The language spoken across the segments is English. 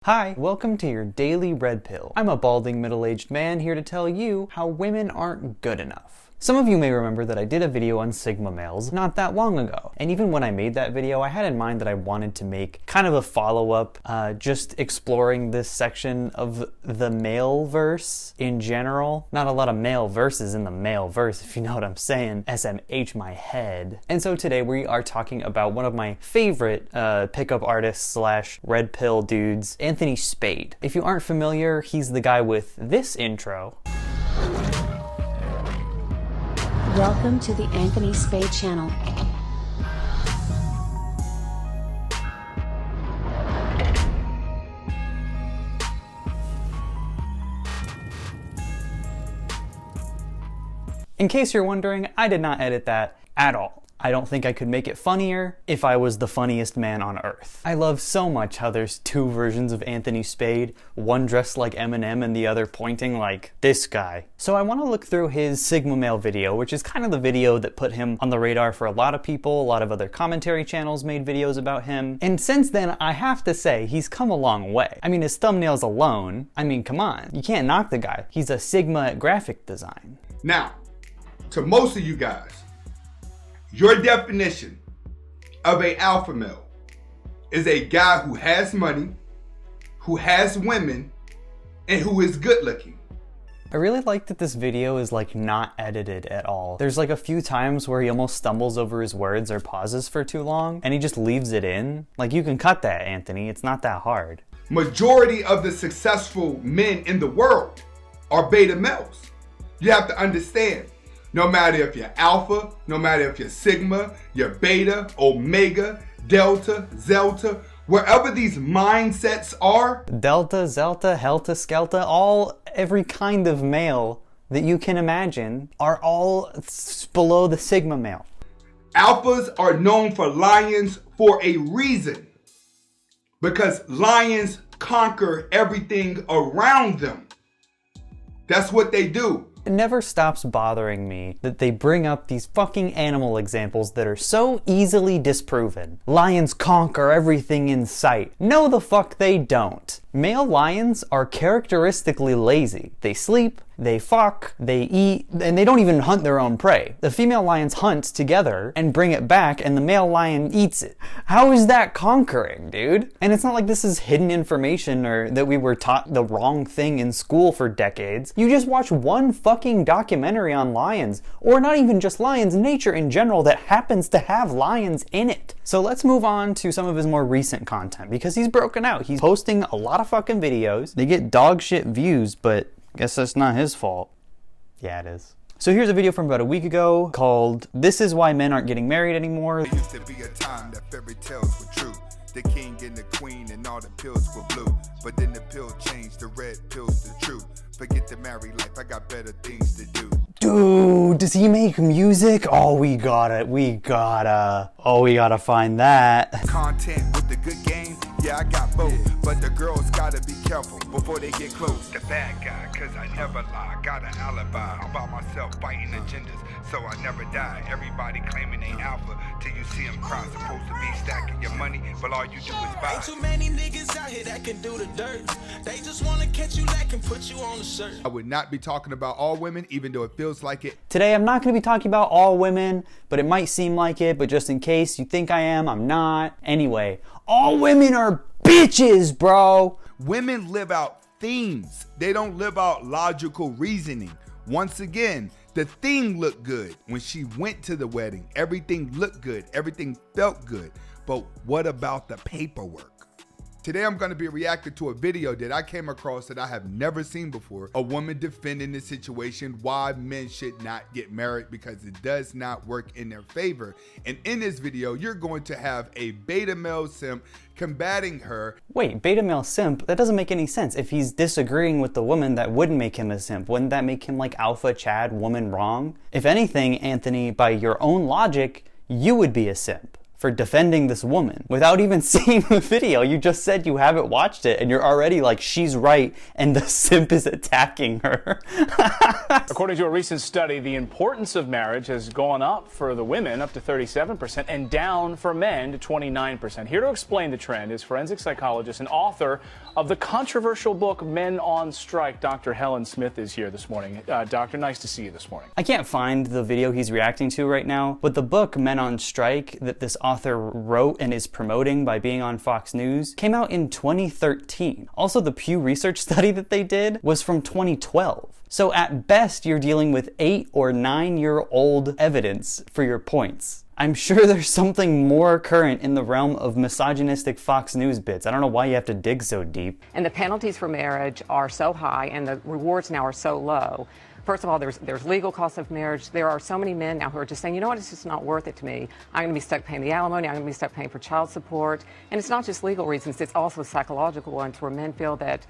Hi, welcome to your daily red pill. I'm a balding middle-aged man here to tell you how women aren't good enough. Some of you may remember that I did a video on Sigma males not that long ago, and even when I made that video I had in mind that I wanted to make kind of a follow-up, just exploring this section of the male verse in general. Not a lot of male verses in the male verse, if you know what I'm saying. SMH my head. And so today we are talking about one of my favorite pickup artists slash red pill dudes, Anthony Spade. If you aren't familiar, he's the guy with this intro. Welcome to the Anthony Spade channel. In case you're wondering, I did not edit that at all. I don't think I could make it funnier if I was the funniest man on earth. I love so much how there's two versions of Anthony Spade, one dressed like Eminem and the other pointing like this guy. So I want to look through his Sigma Male video, which is kind of the video that put him on the radar for a lot of people. A lot of other commentary channels made videos about him. And since then, I have to say, he's come a long way. I mean, his thumbnails alone, I mean, come on. You can't knock the guy. He's a Sigma at graphic design. Now, to most of you guys, your definition of an alpha male is a guy who has money, who has women, and who is good looking. I really like that this video is like not edited at all. There's like a few times where he almost stumbles over his words or pauses for too long and he just leaves it in. Like, you can cut that, Anthony. It's not that hard. Majority of the successful men in the world are beta males. You have to understand. No matter if you're alpha, no matter if you're sigma, you're beta, omega, delta, zelta, wherever these mindsets are. Delta, zelta, helta, skelta, every kind of male that you can imagine are all below the sigma male. Alphas are known for lions for a reason. Because lions conquer everything around them. That's what they do. It never stops bothering me that they bring up these fucking animal examples that are so easily disproven. Lions conquer everything in sight. No, the fuck they don't. Male lions are characteristically lazy. They sleep, they fuck, they eat, and they don't even hunt their own prey. The female lions hunt together and bring it back, and the male lion eats it. How is that conquering, dude? And it's not like this is hidden information or that we were taught the wrong thing in school for decades. You just watch one fucking documentary on lions, or not even just lions, nature in general that happens to have lions in it. So let's move on to some of his more recent content, because he's broken out. He's posting a lot of fucking videos. They get dog shit views, but I guess that's not his fault. Yeah, it is. So here's a video from about a week ago called "This is Why Men Aren't Getting Married Anymore." There used to be a time that fairy tales were true. The king and the queen and all the pills were blue. But then the pill changed, the red pill's the truth. Forget the married life, I got better things to do. Dude, does he make music? Oh, we gotta find that. Content with the good game, yeah, I got both. But the girls gotta be careful before they get close. The bad guy, cause I never lie. Got an alibi, I'm by myself fighting agendas, so I never die. Everybody claiming they alpha, till you see them cry. Supposed to be stacking your money, but all you do is buy. Ain't too many niggas out here that can do the dirt. They just wanna catch you that can put you on the shirt. I would not be talking about all women, even though it feels like it. Today I'm not going to be talking about all women, but it might seem like it, but just in case you think I am, I'm not. Anyway, all women are bitches, bro. Women live out themes. They don't live out logical reasoning. Once again, the theme looked good. When she went to the wedding, everything looked good. Everything felt good. But what about the paperwork? Today I'm going to be reacting to a video that I came across that I have never seen before. A woman defending the situation why men should not get married because it does not work in their favor. And in this video, you're going to have a beta male simp combating her. Wait, beta male simp? That doesn't make any sense. If he's disagreeing with the woman, that wouldn't make him a simp. Wouldn't that make him like alpha, Chad, woman wrong? If anything, Anthony, by your own logic, you would be a simp for defending this woman without even seeing the video. You just said you haven't watched it and you're already like, she's right and the simp is attacking her. According to a recent study, the importance of marriage has gone up for the women up to 37% and down for men to 29%. Here to explain the trend is forensic psychologist and author of the controversial book Men on Strike. Dr. Helen Smith is here this morning. Doctor, nice to see you this morning. I can't find the video he's reacting to right now, but the book Men on Strike that this author wrote and is promoting by being on Fox News came out in 2013. Also, the Pew Research study that they did was from 2012. So at best, you're dealing with 8 or 9-year-old evidence for your points. I'm sure there's something more current in the realm of misogynistic Fox News bits. I don't know why you have to dig so deep. And the penalties for marriage are so high and the rewards now are so low. First of all, there's legal costs of marriage. There are so many men now who are just saying, you know what, it's just not worth it to me. I'm going to be stuck paying the alimony. I'm going to be stuck paying for child support. And it's not just legal reasons. It's also psychological ones where men feel that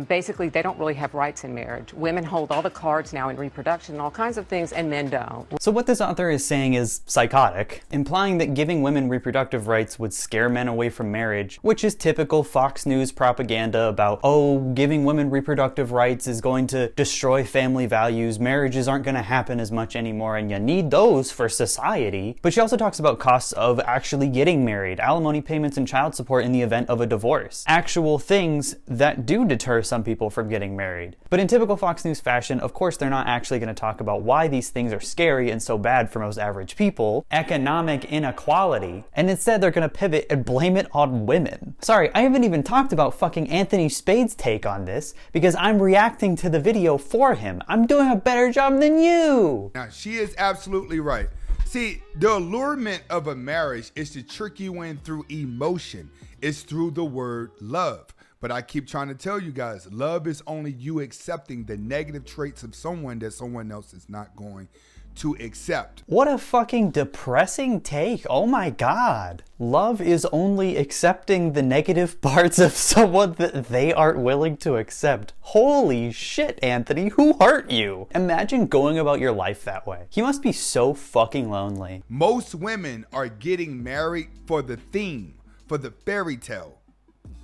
basically they don't really have rights in marriage. Women hold all the cards now in reproduction and all kinds of things, and men don't. So what this author is saying is psychotic, implying that giving women reproductive rights would scare men away from marriage, which is typical Fox News propaganda about, oh, giving women reproductive rights is going to destroy family values, marriages aren't going to happen as much anymore, and you need those for society. But she also talks about costs of actually getting married, alimony payments and child support in the event of a divorce. Actual things that do deter some people from getting married. But in typical Fox News fashion, of course, they're not actually going to talk about why these things are scary and so bad for most average people, economic inequality, and instead they're going to pivot and blame it on women. Sorry, I haven't even talked about fucking Anthony Spade's take on this because I'm reacting to the video for him. I'm doing a better job than you. Now, she is absolutely right. See, the allurement of a marriage is to trick you in through emotion. It's through the word love. But I keep trying to tell you guys, love is only you accepting the negative traits of someone that someone else is not going to accept. What a fucking depressing take. Oh my god. Love is only accepting the negative parts of someone that they aren't willing to accept. Holy shit, Anthony, who hurt you? Imagine going about your life that way. You must be so fucking lonely. Most women are getting married for the theme, for the fairy tale.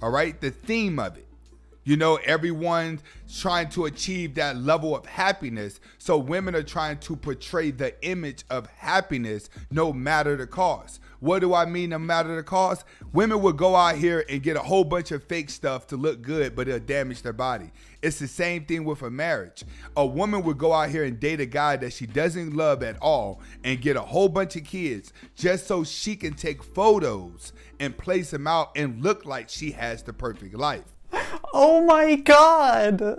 All right, the theme of it. You know, everyone's trying to achieve that level of happiness. So women are trying to portray the image of happiness no matter the cost. What do I mean no matter the cost? Women will go out here and get a whole bunch of fake stuff to look good, but it'll damage their body. It's the same thing with a marriage. A woman would go out here and date a guy that she doesn't love at all and get a whole bunch of kids just so she can take photos and place them out and look like she has the perfect life. Oh my god!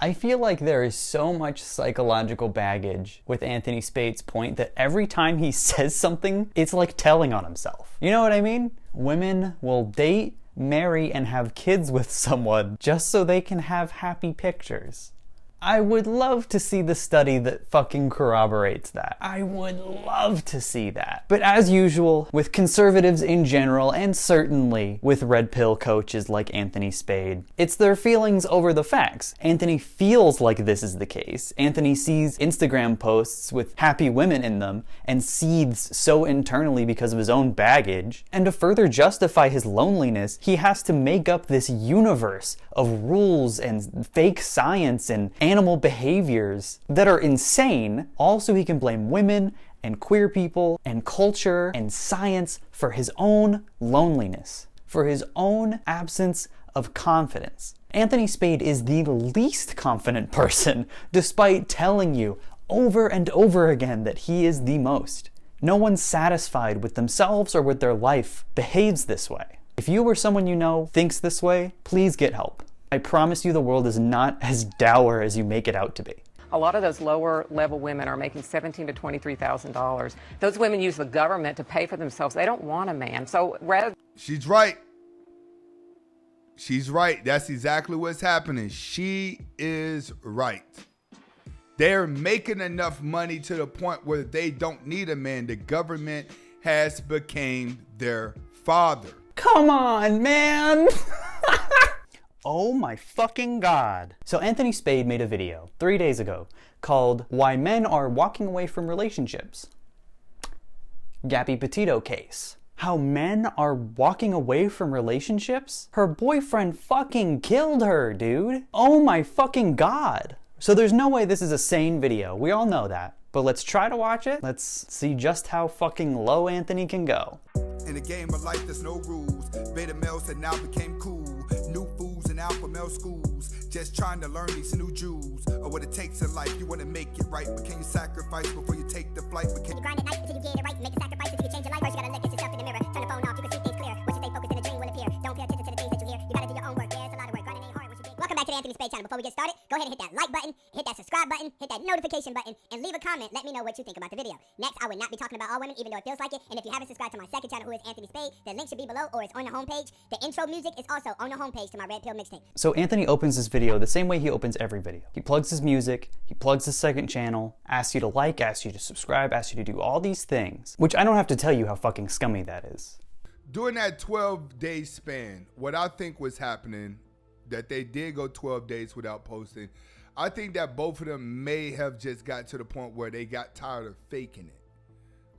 I feel like there is so much psychological baggage with Anthony Spade's point that every time he says something, it's like telling on himself. You know what I mean? Women will date, marry, and have kids with someone just so they can have happy pictures. I would love to see the study that fucking corroborates that. I would love to see that. But as usual, with conservatives in general, and certainly with red pill coaches like Anthony Spade, it's their feelings over the facts. Anthony feels like this is the case. Anthony sees Instagram posts with happy women in them and seethes so internally because of his own baggage. And to further justify his loneliness, he has to make up this universe of rules and fake science and animal behaviors that are insane, all so he can blame women and queer people and culture and science for his own loneliness, for his own absence of confidence. Anthony Spade is the least confident person, despite telling you over and over again that he is the most. No one satisfied with themselves or with their life behaves this way. If you or someone you know thinks this way, please get help. I promise you the world is not as dour as you make it out to be. A lot of those lower level women are making $17,000 to $23,000. Those women use the government to pay for themselves. They don't want a man. So rather... She's right. She's right. That's exactly what's happening. She is right. They're making enough money to the point where they don't need a man. The government has become their father. Come on, man! Oh my fucking god. So Anthony Spade made a video 3 days ago called Why Men Are Walking Away from Relationships. Gabby Petito case. how men are walking away from relationships? Her boyfriend fucking killed her, dude. Oh my fucking God. So there's no way this is a sane video. We all know that. But let's try to watch it. Let's see just how fucking low Anthony can go. In the game of life, there's no rules. Beta males that now became cool. New fools and alpha male schools. Just trying to learn these new jewels of what it takes in life. You want to make it right, but can you sacrifice before you take the flight? But can You grind at night until you get it right. Make a sacrifice until you change your life. First, you gotta look at yourself in the mirror. Turn the phone off, you can see things clear. Once you stay focused, then a dream will appear. Don't pay attention to the things that you hear. You gotta do your own work. Yeah, it's a lot of work. Grinding ain't hard once you dig. Welcome back to the Anthony Spade channel. Before we get started, go ahead and hit that like button, hit that subscribe button, hit that notification button, and leave a comment. Let me know what you think about the video. Next, I would not be talking about all women, even though it feels like it. And if you haven't subscribed to my second channel, who is Anthony Spade, the link should be below or it's on the homepage. The intro music is also on the homepage to my Red Pill mixtape. So Anthony opens this video the same way he opens every video. He plugs his music, he plugs his second channel, asks you to like, asks you to subscribe, asks you to do all these things, which I don't have to tell you how fucking scummy that is. during that 12-day span, what I think was happening, that they did go 12 days without posting, I think that both of them may have just got to the point where they got tired of faking it.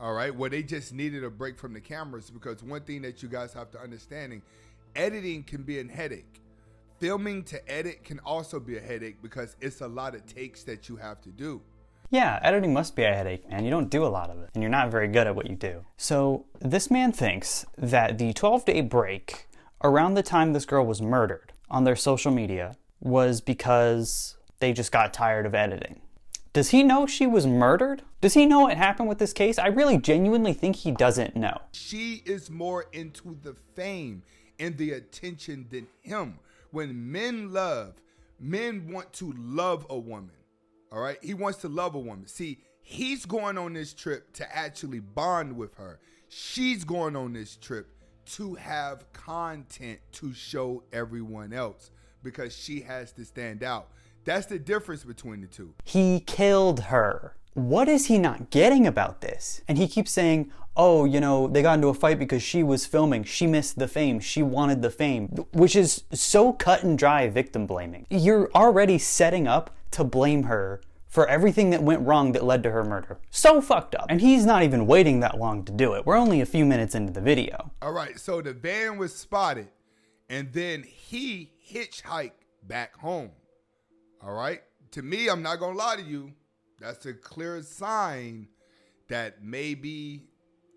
All right, where they just needed a break from the cameras, because one thing that you guys have to understanding, editing can be a headache. Filming to edit can also be a headache because it's a lot of takes that you have to do. Yeah, editing must be a headache, man. You don't do a lot of it, and you're not very good at what you do. So this man thinks that the 12-day break around the time this girl was murdered on their social media was because they just got tired of editing. Does he know she was murdered? Does he know what happened with this case? I really genuinely think he doesn't know. She is more into the fame and the attention than him. When men love, men want to love a woman. All right, he wants to love a woman. See, he's going on this trip to actually bond with her. She's going on this trip to have content to show everyone else because she has to stand out. That's the difference between the two. He killed her. What is he not getting about this? And he keeps saying, oh, you know, they got into a fight because she was filming. She missed the fame. She wanted the fame, which is so cut and dry victim blaming. You're already setting up to blame her for everything that went wrong that led to her murder. So fucked up. And he's not even waiting that long to do it. We're only a few minutes into the video. All right, so the van was spotted and then he hitchhiked back home. All right, to me, I'm not gonna lie to you, that's a clear sign that maybe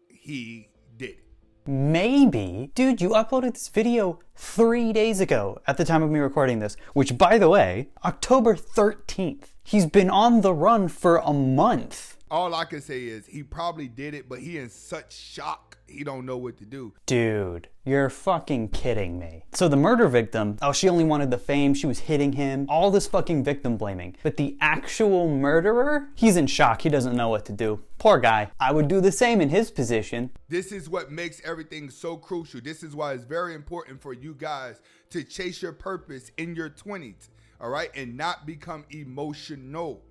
he did it. Maybe? Dude, you uploaded this video 3 days ago at the time of me recording this, which, by the way, October 13th. He's been on the run for a month. All I can say is he probably did it, but he in such shock, he don't know what to do. Dude, you're fucking kidding me. So the murder victim, oh, she only wanted the fame, she was hitting him, all this fucking victim blaming. But the actual murderer, he's in shock, he doesn't know what to do. Poor guy. I would do the same in his position. This is what makes everything so crucial. This is why it's very important for you guys to chase your purpose in your 20s, all right, and not become emotional.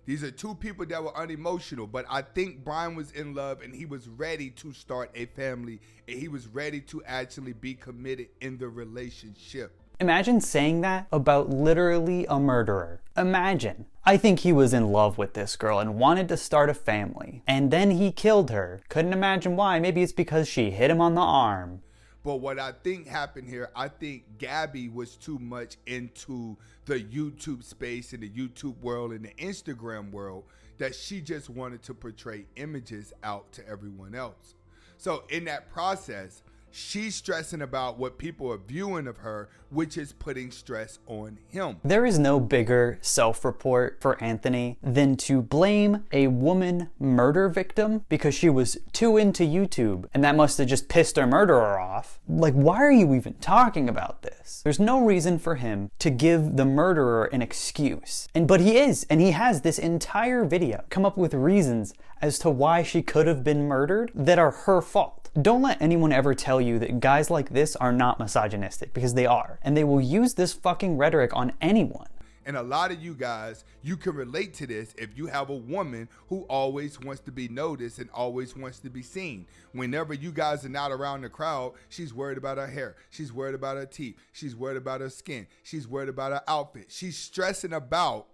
These are two people that were unemotional, but I think Brian was in love and he was ready to start a family and he was ready to actually be committed in the relationship. Imagine saying that about literally a murderer. Imagine. I think he was in love with this girl and wanted to start a family. And then he killed her. Couldn't imagine why. Maybe it's because she hit him on the arm. But what I think happened here, I think Gabby was too much into the YouTube space and the YouTube world and the Instagram world that she just wanted to portray images out to everyone else. So in that process, she's stressing about what people are viewing of her, which is putting stress on him. There is no bigger self-report for Anthony than to blame a woman murder victim because she was too into YouTube, and that must have just pissed her murderer off. Like, why are you even talking about this? There's no reason for him to give the murderer an excuse. But he is, and he has this entire video come up with reasons as to why she could have been murdered that are her fault. Don't let anyone ever tell you that guys like this are not misogynistic, because they are. And they will use this fucking rhetoric on anyone. And a lot of you guys, you can relate to this if you have a woman who always wants to be noticed and always wants to be seen. Whenever you guys are not around the crowd, she's worried about her hair. She's worried about her teeth. She's worried about her skin. She's worried about her outfit. She's stressing about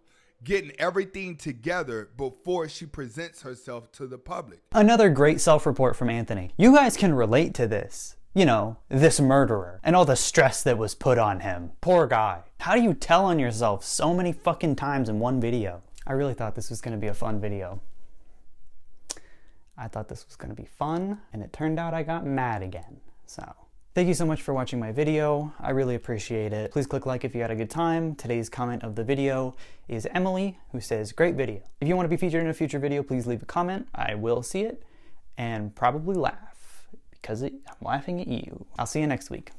getting everything together before she presents herself to the public. Another great self-report from Anthony. You guys can relate to this. You know, this murderer and all the stress that was put on him. Poor guy. How do you tell on yourself so many fucking times in one video? I really thought this was going to be a fun video. I thought this was going to be fun, and it turned out I got mad again. So, thank you so much for watching my video. I really appreciate it. Please click like if you had a good time. Today's comment of the video is Emily, who says, great video. If you want to be featured in a future video, please leave a comment. I will see it and probably laugh because I'm laughing at you. I'll see you next week.